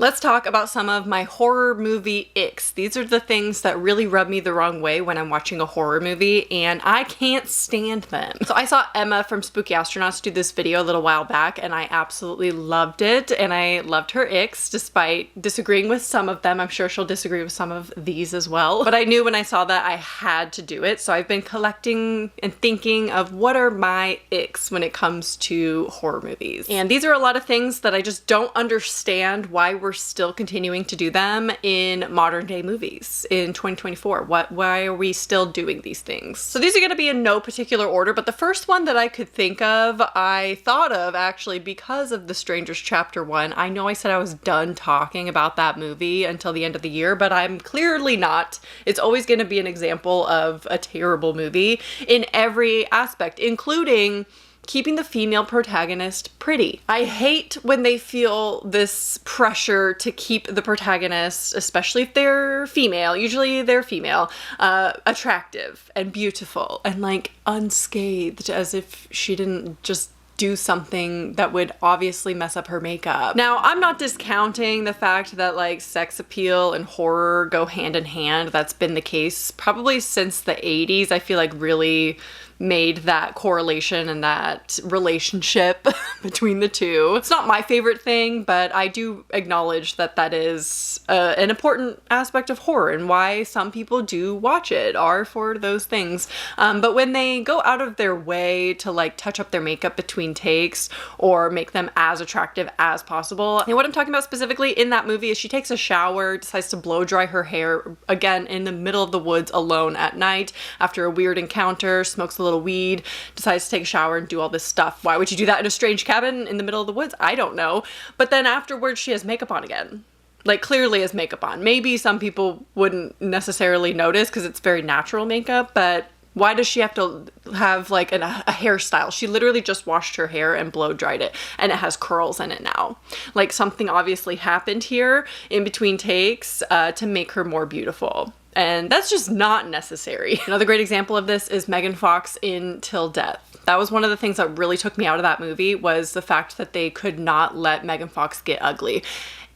Let's talk about some of my horror movie icks. These are the things that really rub me the wrong way when I'm watching a horror movie, and I can't stand them. So I saw Emma from Spooky Astronauts do this video a little while back, and I absolutely loved it, and I loved her icks despite disagreeing with some of them. I'm sure she'll disagree with some of these as well. But I knew when I saw that I had to do it, so I've been collecting and thinking of what are my icks when it comes to horror movies. And these are a lot of things that I just don't understand why we're still continuing to do them in modern day movies in 2024. Why are we still doing these things? So these are going to be in no particular order, but the first one that I could think of, I thought of actually because of The Strangers Chapter 1. I know I said I was done talking about that movie until the end of the year, but I'm clearly not. It's always going to be an example of a terrible movie in every aspect, including keeping the female protagonist pretty. I hate when they feel this pressure to keep the protagonist, especially if they're female, usually they're female, attractive and beautiful and like unscathed, as if she didn't just do something that would obviously mess up her makeup. Now, I'm not discounting the fact that like sex appeal and horror go hand in hand. That's been the case probably since the 80s. I feel like really made that correlation and that relationship between the two. It's not my favorite thing, but I do acknowledge that that is an important aspect of horror, and why some people do watch it are for those things. But when they go out of their way to like touch up their makeup between takes or make them as attractive as possible. And what I'm talking about specifically in that movie is she takes a shower, decides to blow dry her hair, again in the middle of the woods alone at night after a weird encounter, smokes a little weed, decides to take a shower and do all this stuff. Why would you do that in a strange cabin in the middle of the woods? I don't know. But then afterwards she has makeup on again. Like clearly has makeup on. Maybe some people wouldn't necessarily notice because it's very natural makeup, but why does she have to have like a hairstyle? She literally just washed her hair and blow dried it, and it has curls in it now. Like something obviously happened here in between takes to make her more beautiful. And that's just not necessary. Another great example of this is Megan Fox in Till Death. That was one of the things that really took me out of that movie, was the fact that they could not let Megan Fox get ugly.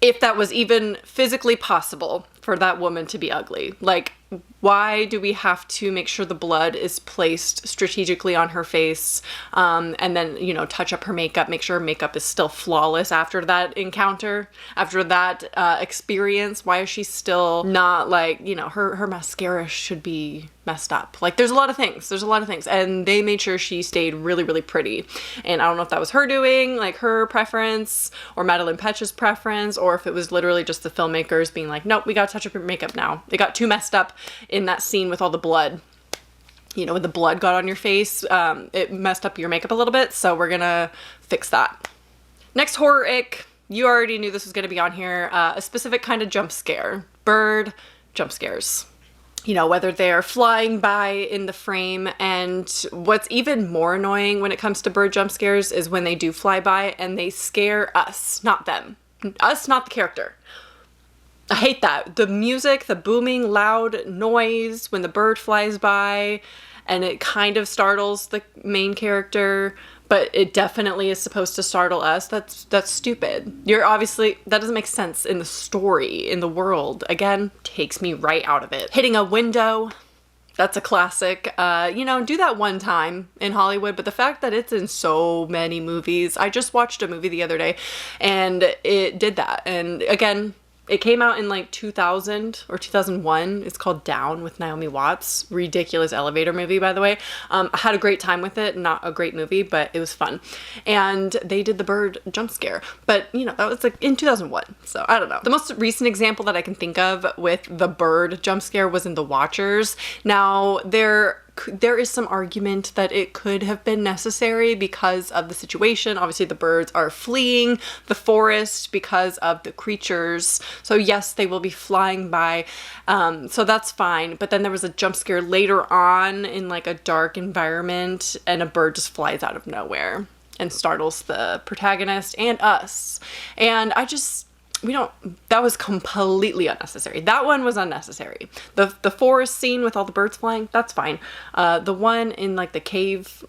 If that was even physically possible for that woman to be ugly. Like, why do we have to make sure the blood is placed strategically on her face, and then, you know, touch up her makeup, make sure her makeup is still flawless after that encounter, after that experience? Why is she still not like, you know, her mascara should be messed up. Like there's a lot of things, and they made sure she stayed really, really pretty. And I don't know if that was her doing, like her preference, or Madeline Petch's preference, or if it was literally just the filmmakers being like, nope, we gotta touch up your makeup now. It got too messed up in that scene with all the blood. You know, when the blood got on your face, it messed up your makeup a little bit, so we're gonna fix that. Next horror ick, you already knew this was gonna be on here, a specific kind of jump scare. Bird jump scares. You know, whether they're flying by in the frame, and what's even more annoying when it comes to bird jump scares is when they do fly by and they scare us, not them. Us, not the character. I hate that. The music, the booming, loud noise when the bird flies by and it kind of startles the main character, but it definitely is supposed to startle us. That's stupid. You're obviously, that doesn't make sense in the story, in the world. Again, takes me right out of it. Hitting a window, that's a classic. You know, do that one time in Hollywood, but the fact that it's in so many movies. I just watched a movie the other day and it did that. And again, it came out in like 2000 or 2001. It's called Down with Naomi Watts. Ridiculous elevator movie, by the way. I had a great time with it. Not a great movie, but it was fun. And they did the bird jump scare. But, you know, that was like in 2001. So I don't know. The most recent example that I can think of with the bird jump scare was in The Watchers. Now, there is some argument that it could have been necessary because of the situation. Obviously, the birds are fleeing the forest because of the creatures. So yes, they will be flying by. So that's fine. But then there was a jump scare later on in like a dark environment, and a bird just flies out of nowhere and startles the protagonist and us. And that was completely unnecessary. That one was unnecessary. The forest scene with all the birds flying, that's fine. The one in like the cave,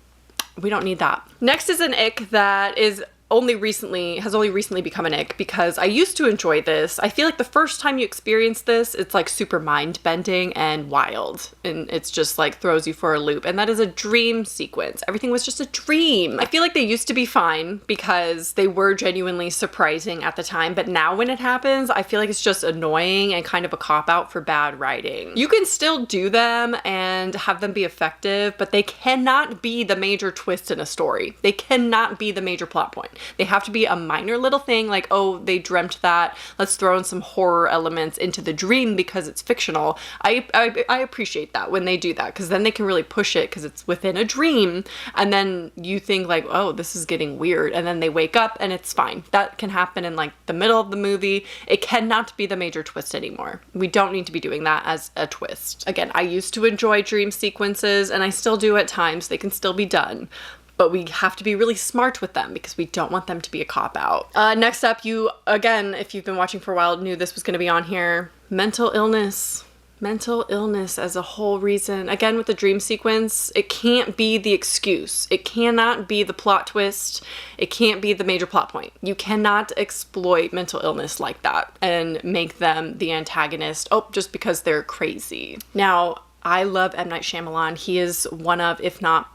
we don't need that. Next is an ick that is has only recently become an ick because I used to enjoy this. I feel like the first time you experience this, it's like super mind-bending and wild, and it's just like throws you for a loop. And that is a dream sequence. Everything was just a dream. I feel like they used to be fine because they were genuinely surprising at the time, but now when it happens, I feel like it's just annoying and kind of a cop-out for bad writing. You can still do them and have them be effective, but they cannot be the major twist in a story. They cannot be the major plot point. They have to be a minor little thing like, oh, they dreamt that. Let's throw in some horror elements into the dream because it's fictional. I appreciate that when they do that, because then they can really push it because it's within a dream. And then you think like, oh, this is getting weird. And then they wake up and it's fine. That can happen in like the middle of the movie. It cannot be the major twist anymore. We don't need to be doing that as a twist. Again, I used to enjoy dream sequences and I still do at times. They can still be done. But we have to be really smart with them because we don't want them to be a cop-out. Next up, again, if you've been watching for a while, knew this was going to be on here. Mental illness. Mental illness as a whole reason. Again, with the dream sequence, it can't be the excuse. It cannot be the plot twist. It can't be the major plot point. You cannot exploit mental illness like that and make them the antagonist, just because they're crazy. Now, I love M. Night Shyamalan. He is one of, if not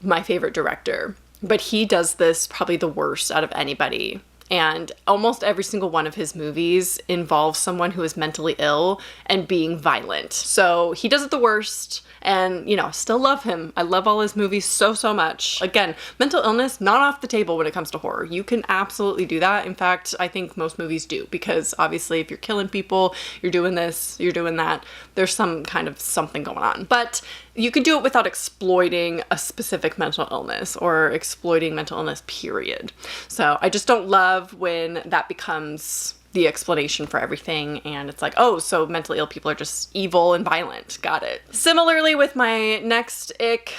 my favorite director, but he does this probably the worst out of anybody. And almost every single one of his movies involves someone who is mentally ill and being violent. So he does it the worst, and, still love him. I love all his movies so, so much. Again, mental illness, not off the table when it comes to horror. You can absolutely do that. In fact, I think most movies do, because obviously if you're killing people, you're doing this, you're doing that, there's some kind of something going on. But you can do it without exploiting a specific mental illness or exploiting mental illness, period. So I just don't love when that becomes the explanation for everything and it's like, oh, so mentally ill people are just evil and violent. Got it. Similarly with my next ick,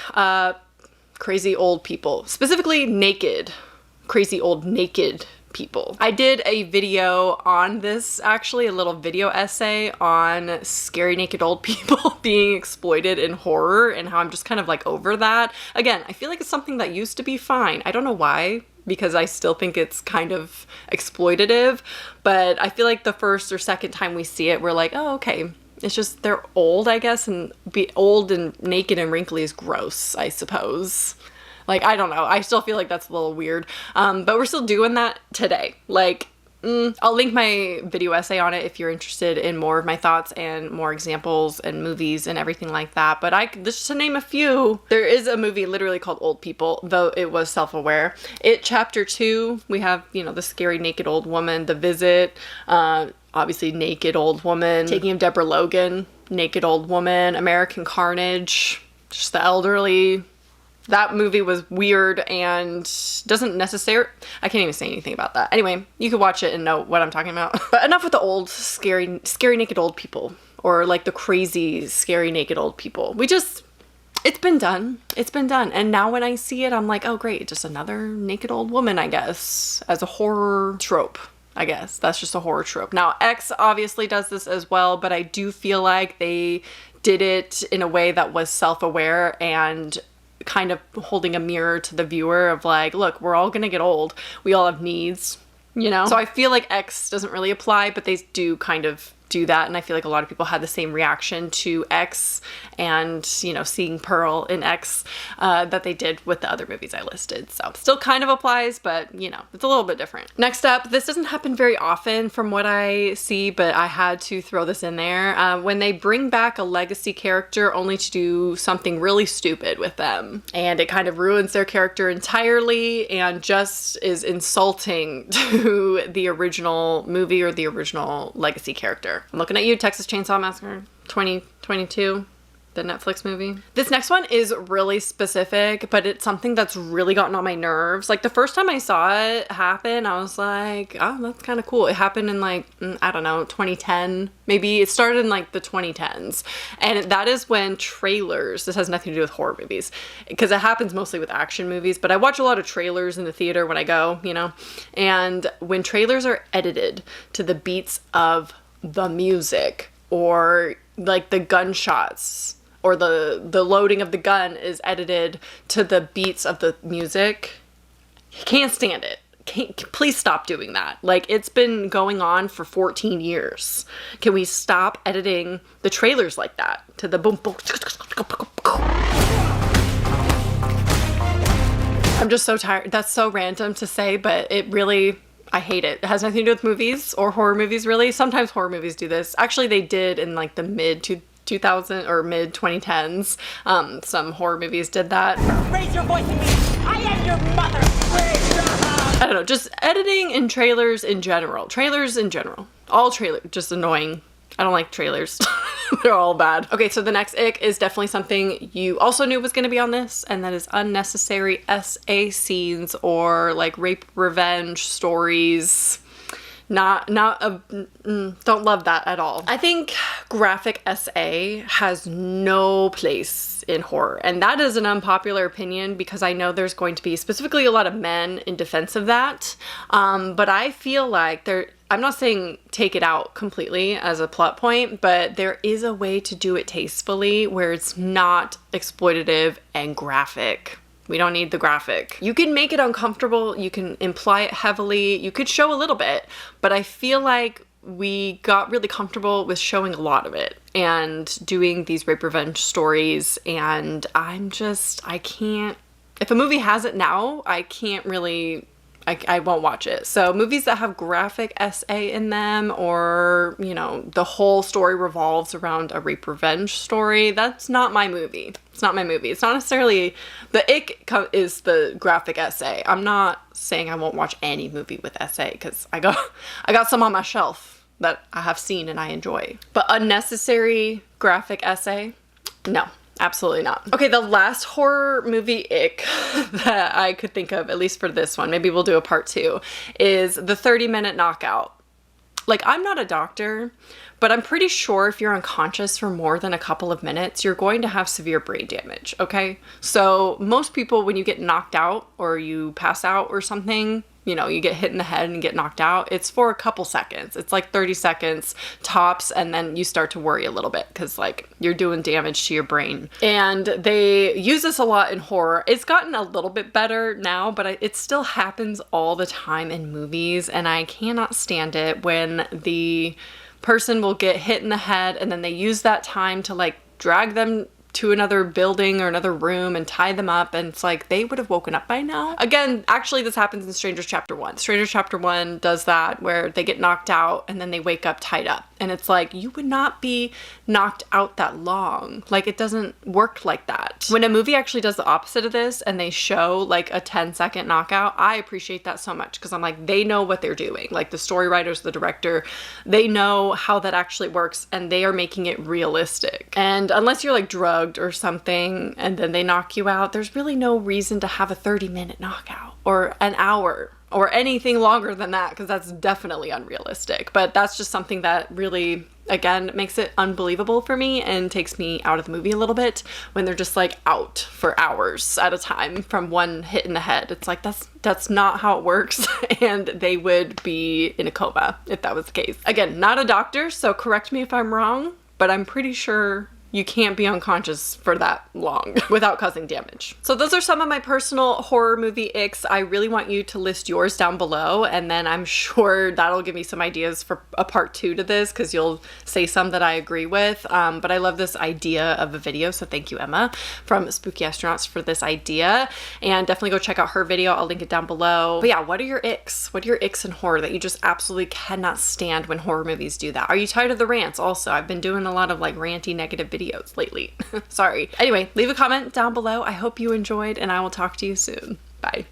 crazy old people, specifically naked, crazy old naked people. I did a video on this, actually, a little video essay on scary naked old people being exploited in horror and how I'm just kind of like over that. Again, I feel like it's something that used to be fine. I don't know why, because I still think it's kind of exploitative, but I feel like the first or second time we see it, we're like, oh, okay. It's just, they're old, I guess, and be old and naked and wrinkly is gross, I suppose. Like, I don't know. I still feel like that's a little weird. But we're still doing that today. Like, I'll link my video essay on it if you're interested in more of my thoughts and more examples and movies and everything like that. But just to name a few, there is a movie literally called Old People, though it was self-aware. It Chapter 2, we have, the scary naked old woman, The Visit, obviously naked old woman, Taking of Deborah Logan, naked old woman, American Carnage, just the elderly. That movie was weird and doesn't necessarily, I can't even say anything about that. Anyway, you could watch it and know what I'm talking about. But enough with the old, scary naked old people, or like the crazy, scary naked old people. It's been done. It's been done. And now when I see it, I'm like, oh great, just another naked old woman, I guess, as a horror trope. I guess that's just a horror trope. Now, X obviously does this as well, but I do feel like they did it in a way that was self-aware and kind of holding a mirror to the viewer of like, look, we're all gonna get old. We all have needs, So I feel like X doesn't really apply, but they do kind of do that, and I feel like a lot of people had the same reaction to X and, seeing Pearl in X that they did with the other movies I listed. So still kind of applies, but, it's a little bit different. Next up, this doesn't happen very often from what I see, but I had to throw this in there. When they bring back a legacy character only to do something really stupid with them, and it kind of ruins their character entirely and just is insulting to the original movie or the original legacy character. I'm looking at you, Texas Chainsaw Massacre 2022, the Netflix movie. This next one is really specific, but it's something that's really gotten on my nerves. Like, the first time I saw it happen, I was like, oh, that's kind of cool. It happened in like, I don't know, 2010. Maybe it started in like the 2010s. And that is when trailers, this has nothing to do with horror movies, because it happens mostly with action movies, but I watch a lot of trailers in the theater when I go, and when trailers are edited to the beats of the music, or like the gunshots, or the loading of the gun is edited to the beats of the music, can't stand it. please stop doing that. Like, it's been going on for 14 years. Can we stop editing the trailers like that? To the boom, boom. I'm just so tired. That's so random to say, but it really, I hate it. It has nothing to do with movies or horror movies, really. Sometimes horror movies do this. Actually, they did in like the mid 2000 or mid 2010s. Some horror movies did that. Raise your voice at me. I am your mother. I don't know, just editing in trailers in general. Trailers in general. All trailers, just annoying. I don't like trailers. They're all bad. Okay, so the next ick is definitely something you also knew was going to be on this, and that is unnecessary SA scenes or like rape revenge stories. Don't love that at all. I think graphic SA has no place in horror, and that is an unpopular opinion because I know there's going to be specifically a lot of men in defense of that, but I feel like I'm not saying take it out completely as a plot point, but there is a way to do it tastefully where it's not exploitative and graphic. We don't need the graphic. You can make it uncomfortable, you can imply it heavily, you could show a little bit, but I feel like we got really comfortable with showing a lot of it and doing these rape revenge stories, and I can't, if a movie has it now, I can't really, I won't watch it. So movies that have graphic SA in them, or, you know, the whole story revolves around a rape revenge story, that's not my movie. It's not my movie. It's not necessarily, the ick is the graphic SA. I'm not saying I won't watch any movie with SA because I got some on my shelf that I have seen and I enjoy. But unnecessary graphic SA, no. Absolutely not. Okay, the last horror movie ick that I could think of, at least for this one, maybe we'll do a part 2, is the 30-minute knockout. Like, I'm not a doctor, but I'm pretty sure if you're unconscious for more than a couple of minutes, you're going to have severe brain damage, okay? So most people, when you get knocked out or you pass out or something, you know, you get hit in the head and get knocked out, it's for a couple seconds. It's like 30 seconds tops, and then you start to worry a little bit because, like, you're doing damage to your brain. And they use this a lot in horror. It's gotten a little bit better now, but it still happens all the time in movies, and I cannot stand it when the person will get hit in the head and then they use that time to, like, drag them to another building or another room and tie them up, and it's like they would have woken up by now. Again, actually this happens in Strangers Chapter 1. Strangers Chapter 1 does that, where they get knocked out and then they wake up tied up, and it's like, you would not be knocked out that long. Like, it doesn't work like that. When a movie actually does the opposite of this and they show like a 10-second knockout, I appreciate that so much because I'm like, they know what they're doing. Like, the story writers, the director, they know how that actually works and they are making it realistic. And unless you're like drugged or something and then they knock you out, there's really no reason to have a 30-minute knockout or an hour or anything longer than that, because that's definitely unrealistic. But that's just something that really, again, makes it unbelievable for me and takes me out of the movie a little bit when they're just like out for hours at a time from one hit in the head. It's like, that's not how it works, and they would be in a coma if that was the case. Again, not a doctor, so correct me if I'm wrong, but I'm pretty sure you can't be unconscious for that long without causing damage. So those are some of my personal horror movie icks. I really want you to list yours down below, and then I'm sure that'll give me some ideas for a part 2 to this, because you'll say some that I agree with. But I love this idea of a video, so thank you, Emma, from Spooky Astronauts, for this idea. And definitely go check out her video. I'll link it down below. But yeah, what are your icks? What are your icks in horror that you just absolutely cannot stand when horror movies do that? Are you tired of the rants also? I've been doing a lot of like ranty negative videos lately. Sorry. Anyway, leave a comment down below. I hope you enjoyed, and I will talk to you soon. Bye.